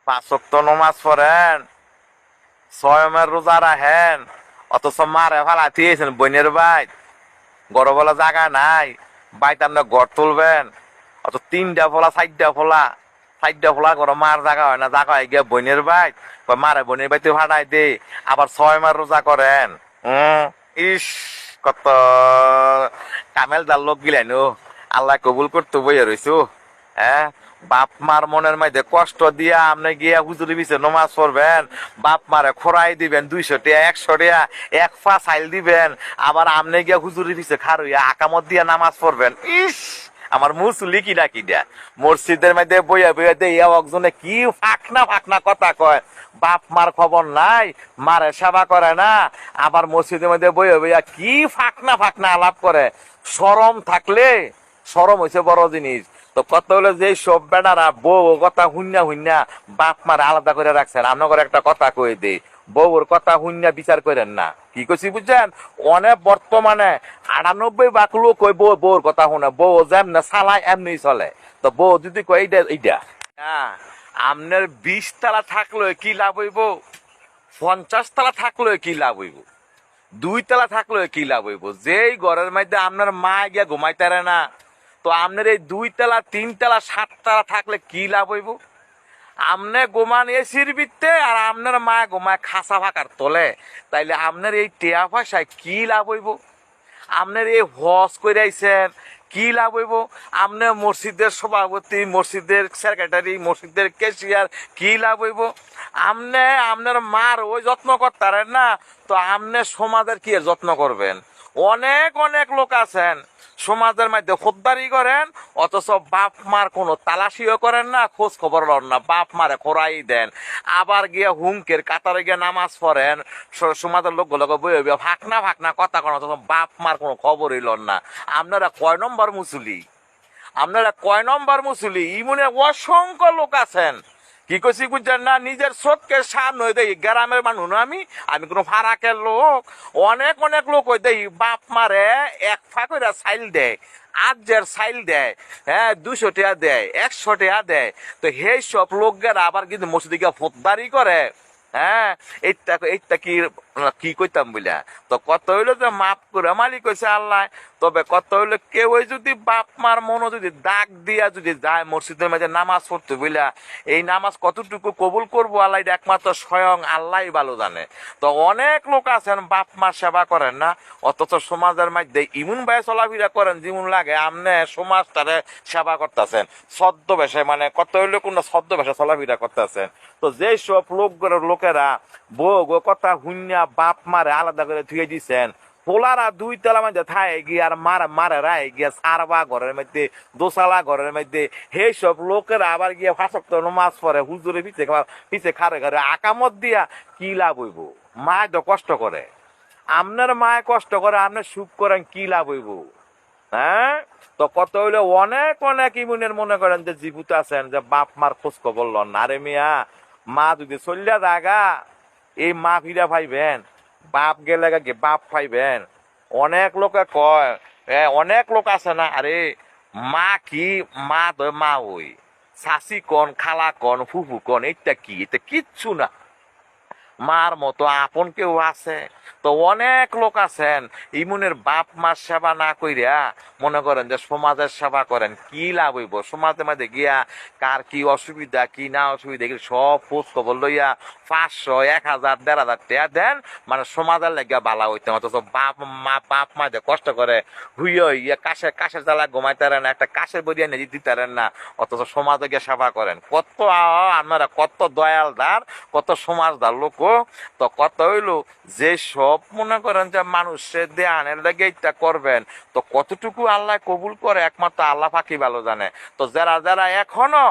পাঁচ ওয়াক্ত নামাজ পড়েন, ছয়মের রোজা রাখেন, অথচ মারে ফালা দিয়েছেন বইনের বাইত, গরবলা জায়গা নাই, বাইত আপনার গড় তুলবেন, অত তিনটা ফোলা চারটা ফোলা করে মার জায়গা হয় না, জায়গা হয় গিয়া বইনের বাইত, মারে বইনের বাইতে ফাটাই দে, আবার 6 মাস রোজা করেন। ইস, কত কামেল দার লোক গিলেন ও, আল্লাহ কবুল করতে বইয়ে রইছো। হ্যাঁ, বাপ মার মনের মধ্যে কষ্ট দিয়া আপনি গিয়া হুজুরি পিছে নমাজ পড়বেন, বাপ মারে খোরাই দিবেন 200 টাকা 100 টাকা, এক পা চাইল দিবেন, আবার আপনি গিয়া হুজুরি পিছে খারুইয়া আকামত দিয়া নামাজ পড়বেন। ইস, আমার মুসলি কিনা কিনা মসজিদের মধ্যে বইয়া বইয়া দিয়ে একজনে কি ফাঁকনা কথা কয়, বাপ মার খবর নাই, মারে সেবা করে না, আবার মসজিদের মধ্যে বইয়া বইয়া কি ফাঁকনা আলাপ করে। শরম থাকলে, শরম হয়েছে বড় জিনিস। তো কত হলো যে সব বেড়ারা বউ কথা হুন্যা বাপ মারে আলাদা করে রাখছেন। আপনার একটা কথা কয়ে দেই, বউর কথা হুন্যা বিচার করেন না। কি করছি বুঝছেন, অনেক বর্তমানে 98 ভাগ লোক ওই বউর কথা শুনে, বউ যেমনে চালায় এমনি চলে। তো বউ যদি কয় এইটা আপনার 20 তালা থাকলে কি লাভ হইব, 50 তালা থাকলে কি লাভ হইব, 2 তালা থাকলে কি লাভ হইব, যেই ঘরের মধ্যে আপনার মা গিয়া ঘুমাইতারে না, তো আপনার এই 2 তালা 3 তালা 7 তালা থাকলে কি লাভ হইব। আমনে গোমান এসির ভিত্তে আর আপনার মা গোমায় খাসা ফাঁকার তোলে, তাইলে আপনার এই টেয়া পয়সায় কি লাভ হইব। আপনার এই হজ করে আইছেন, কি লাভ হইব। আপনার মসজিদের সভাপতি, মসজিদের সেক্রেটারি, মসজিদের ক্যাশিয়ার, কি লাভ হইব। আপনার মার ওই যত্ন করতারেন না, তো আপনি সমাজের কি যত্ন করবেন। অনেক লোক আছেন সমাজের মধ্যে খোদ্দারি করেন, অথচ বাপ মার কোনো তালাশিও করেন না, খোঁজ খবর লন না, বাপ মারে খোরাই দেন, আবার গিয়া হুমকের কাতারে গিয়ে নামাজ পড়েন, সমাজের লোকগুলোকে বই ফাঁকনা কথা কন, অথচ বাপ মার কোনো খবরই লন না। আপনারা কয় নম্বর মুসলি, আপনারা কয় নম্বর মুসলি। ইমনে অসংখ্য লোক আছেন, কি করছি বুঝছেন না, নিজের চোখকে সামনে হয়ে দেই গ্রামের মানুষ আমি কোনো ফারাকের লোক। অনেক লোক হয়ে দেই বাপ মারে এক ফা করে চাইল দেয়, আজের চাইল দেয়, হ্যাঁ 200 টাকা দেয়, 100 টাকা দেয়। তো সেই সব লোকেরা আবার কিন্তু মসজিদে গিয়ে ফোদ্দারি করে। হ্যাঁ, এইটা কি কইতাম বুঝলা। তো কত হইলো যে মাফ করে মালিক কইছে আল্লাহ। তবে কত হইলো কেউ যদি বাপ মার মনো যদি দাগ দিয়া যদি যায় মসজিদের মাঝে নামাজ পড়তে বুঝলা, এই নামাজ কতটুকু কবুল করবো আল্লাহ একমাত্র স্বয়ং আল্লাহ ভালো জানে। তো অনেক লোক আছেন বাপ মার সেবা করেন না, অথচ সমাজের মধ্যে ইমন ভাই চলাফেরা করেন যেমন লাগে আমনে সমাজটারে সেবা করতেছেন ছদ্মবেশে, মানে কত হইলো কোন ছদ্মবেশে চলাফেরা করতেছেন। তো যেই সব লোকেরা বউ কথা হুন্যা বাপ মারে আলাদা করে ধুয়ে দিচ্ছেন, পোলারা 2 তালা মধ্যে থাই গিয়ে আর মারে রায় গিয়া সারবা ঘরের মধ্যে, দোসালা ঘরের মধ্যে, সেই সব লোকেরা আবার গিয়া 5 ওয়াক্ত নামাজ পড়ে, হুজুরে পিছে খারে খারে আকামত দিয়া কি লাভ হইব। মায় তো কষ্ট করে, আপনার মায় কষ্ট করে, আপনার সুখ করেন, কি লাভ হইব। হ্যাঁ, তো কত হইলে অনেক ইমুনের মনে করেন যে জীবিত আছেন যে বাপ মার খোঁজ খবর লন না। আরে মিয়া, মা যদি চলিয়া জাগা এই মা ফিরা পাইবেন, বাপ গেলে বাপ পাইবেন। অনেক লোকে কয়, অনেক লোক আছে না, আরে মা কি, মা তো মা ওই শাশি কন, খালা কন, ফুফু কন, এটা কি, এটা কিচ্ছু না। মার মতো আপন কেউ আছে। তো অনেক লোক আছেন ইমুনের বাপ মার সেবা না কইরা মনে করেন যে সমাজের সেবা করেন, কি লাভ হইব। সমাজের মধ্যে গিয়া কার কি অসুবিধা কি না অসুবিধা এগুলো সব খোঁজ খবর লইয়া 500, 1000, 1500 টাকা দেন, মানে সমাজের লাগিয়া বালা হইতে। অথচ বাপ মা যে কষ্ট করে হুইয়া কাশের জ্বালা ঘুমাইতারেন না, একটা কাশের বরিয়া নিয়ে দিতারেন না, অথচ সমাজে গিয়ে সেবা করেন। কত আপনারা কত দয়ালদার, কত সমাজদার লোক। তো কত হইলো যে সব মনে করেন যে মানুষের দেয়ানের লেগে ইচ্ছা করবেন, তো কতটুকু আল্লাহ কবুল করে একমাত্র আল্লাহ পাকি ভালো জানে। তো যারা এখনো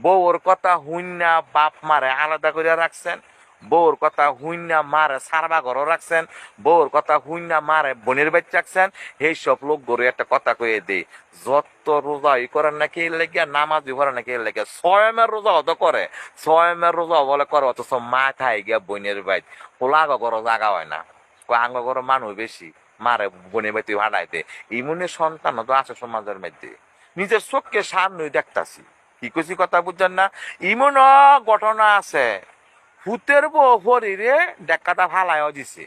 বউর কথা হুইন্না বাপ মারে আলাদা করে রাখছেন, বউর কথা হুইন্না মারে সারবা ঘরও রাখছেন, বউর কথা হুইন্না মারে বোনের বাচ্চা রাখছেন, এই সব লোক গড়ে একটা কথা কয়ে দেই, যত রোজা করেন নাকি এর লেগে, নামাজি করেন নাকি এর লেগে, ছয়মের রোজা হতো করে, ছয়মের রোজা বলে করে, অথচ মা খাই গিয়া বোনের বাইত পোলা ঘর জাগা হয় না, আঙ্গ ঘর মানুষ বেশি, মারে বোনের বাড়িতে ভাড়াইতে। ইমুনের সন্তান তো আছে সমাজের মধ্যে, নিজের চোখকে সামনে দেখতাছি। কি কইছি কথা বুঝছেন না? ইমন ঘটনা আছে, ভূতের বউ শরীরে ডেকাটা ফালাইও দিছে,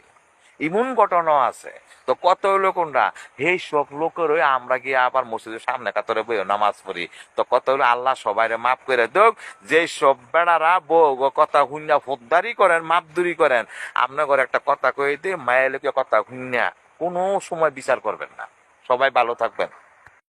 ইমন ঘটনা আছে। তো কত হইলো কোনটা, এই সব লোকের আমরা গিয়ে আবার মসজিদের সামনে কাতরে বই নামাজ পড়ি। তো কত হইলো আল্লাহ সবাইরে মাফ করে দেখ। যে সব বেড়ারা বউ কথা হুন্যা ফোদ্দারি করেন, মাপদুরি করেন, আপনার ঘরে একটা কথা কইতে মায়ের লোকে কথা হুন্যা কোনো সময় বিচার করবেন না। সবাই ভালো থাকবেন।